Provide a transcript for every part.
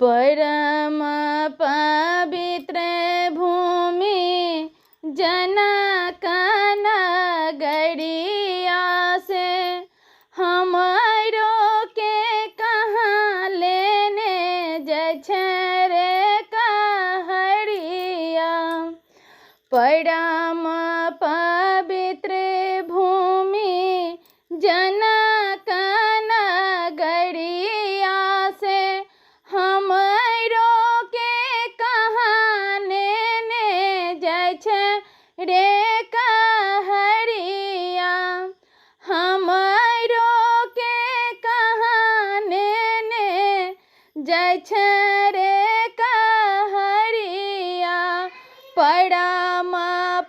परम पवित्र भूमि जनक नगरिया से हमरो के कहाँ लेने जाइ रे कहरिया। परम पवित्र भूमि जनक नगरिया से हमरो के कहाँ लेने जाइ रे कहरिया। हमरो के कहाँ लेने जाइ रे कहरिया। परम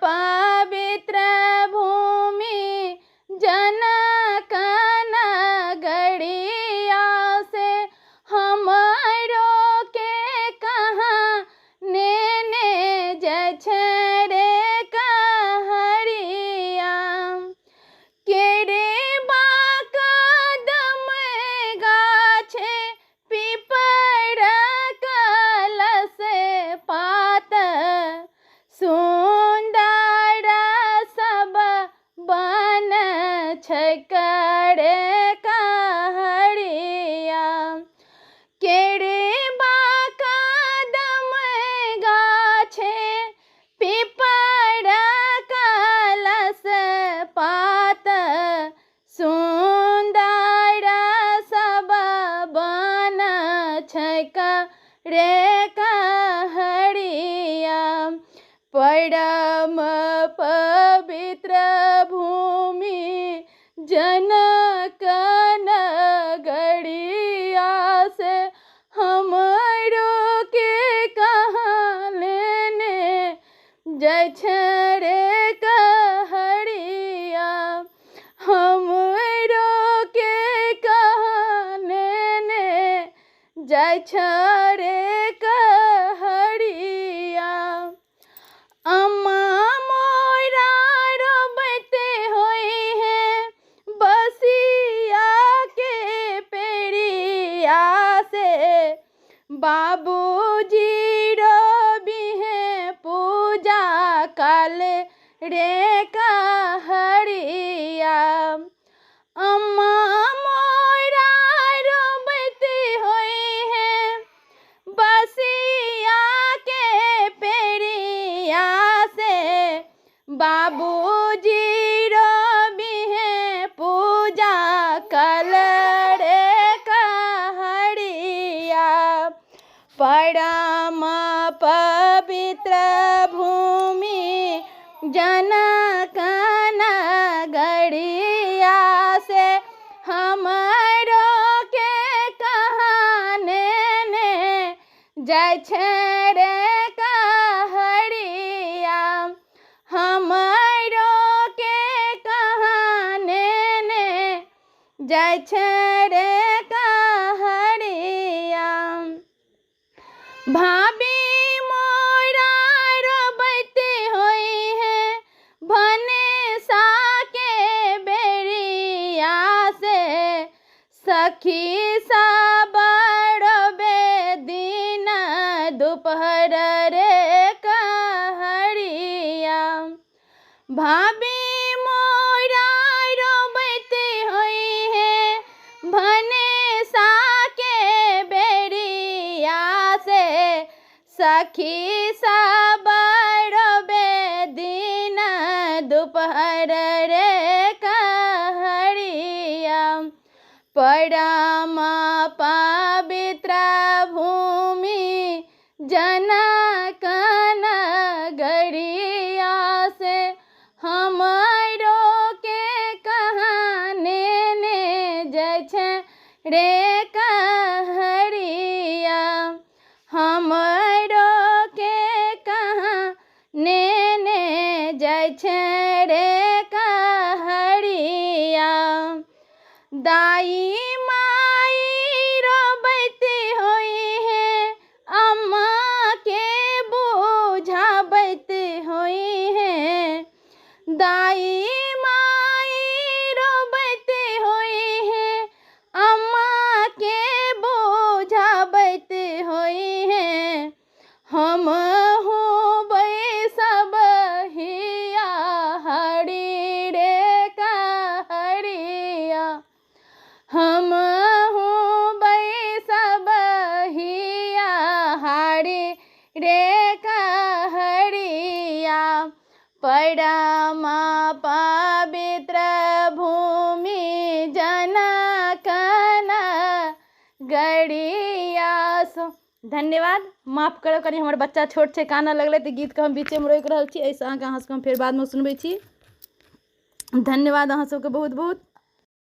पवित्र भूमि जनक नगरिया से हमरो के कहाँ लेने जाइ रे कहरिया। केरे बाकदम गाछे पीपर कलश पात सुंदर सब बन करे कहरिया। केरे बाकदम गाछे पीपर कलश पात सुंदर सब बन करे कहरिया। परम पवित्र भूमि जनक नगरिया से हमरो के कहाँ लेने जाइ रे कहरिया। हमरो के कहाँ लेने जाइ रे कहरिया। अम्मा मोरा रोबते होई है बसिया के पेड़िया से। बाबूजी रोबी है पूजा काल रे कहरिया। अम्मा मोरा रोबते होई है बसिया के पेड़िया से। बाबूजी रोबी है पूजा कल रे कहरिया। परम पवित्र भूमि जनक नगरिया से हमरो के कहाँ लेने जाइ रे कहरिया। हमरो के कहाँ लेने जाइ रे कहरिया। भाभी मोरा रोबते होई है भनेसा के बेरिया से। सखी सब रोबे दिन दोपहर रे कहरिया। भाभी मोरा रोबते होई है भनेसा के बेरिया से। सखी सब रोबे दिन दोपहर रे कहरिया। परम पवित्र भूमि जनक नगरिया से हमरो के कहाँ लेने जाइ रे कहरिया। हमरो के कहाँ लेने जाइ रे कहरिया। दाई माई रोबते होई है अम्मा के बुझाबते होई है। दाई माई रोबते होई है अम्मा के बुझाबते होई परम पवित्र भूमि जनकन गड़िया सो। धन्यवाद। माफ करो कनी हमर बच्चा छोट छे, काना लगले तो गीत के हम बीचे में रोक रहल छी। ऐसे अहाँ सबके हम फिर बाद में सुनबै छी। धन्यवाद अहाँ सबके बहुत बहुत।